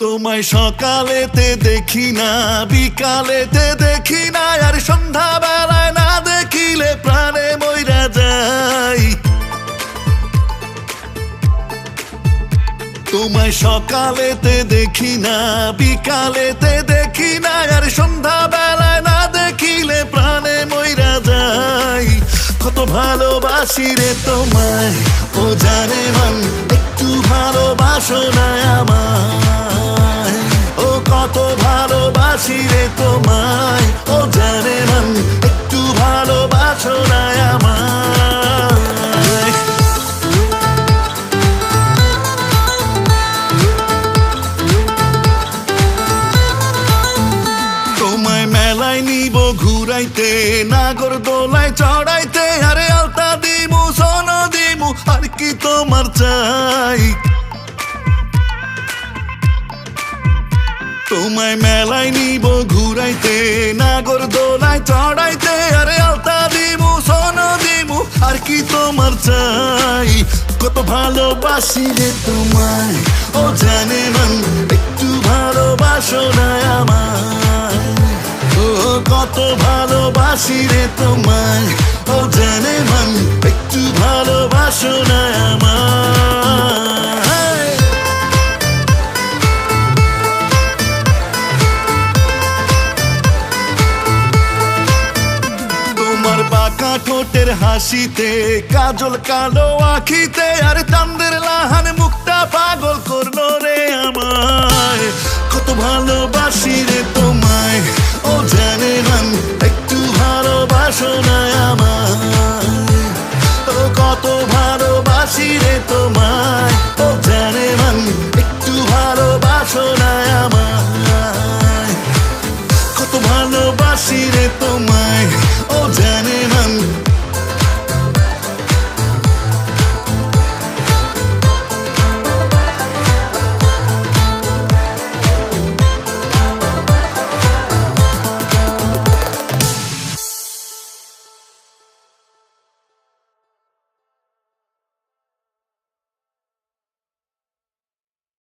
তোমায় সকালেতে দেখি না, বিকালেতে দেখি না, আর সন্ধ্যা বেলায় না দেখিলে প্রাণে মইরা যাই। তোমায় সকালেতে দেখি না, বিকালেতে দেখি না, আর সন্ধ্যা বেলায় না দেখিলে প্রাণে মইরা যাই। কত ভালোবাসি রে তোমায়, ও জানে মন, একটু ভালোবাসো না আমায়। ও কত ভালোবাসি রে তোমায়, ও জানে মন, একটু ভালোবাসো না আমায়। তোমায় মেলায় নিব ঘুরাইতে, নাগর দোলায় চড়াইতে, আরে আলতা দিমু সোন দিমু, আর কি তোমার চাই। তোমায় মেলায় নিব ঘুরাইতে, নাগর দোলায় চড়াইতে, আরে আলতা দিমু সোন দিমু, আর কি তোমার চাই। কত ভালোবাসি রে তোমায়, ও জানে মন, একটু ভালোবাসো না আমায়। ও কত ভালোবাসি রে তোমায়, ও জানে মন, একটু ভালোবাসো না আমায়। তোমার বাঁকা ঠোঁটের হাসিতে, কাজল কালো আখিতে, আর চাঁদের লাহান মুখটা পাগল করলো রে আমায়। কত ভালোবাসি রে তোমায়, ও জানে মন, একটু ভালোবাসো না আমায়। ও কত ভালোবাসি রে তোমায়, ও জানে মন, একটু ভালোবাসো না আমায়। কত ভালোবাসি রে তোমায়, ও জানে মন,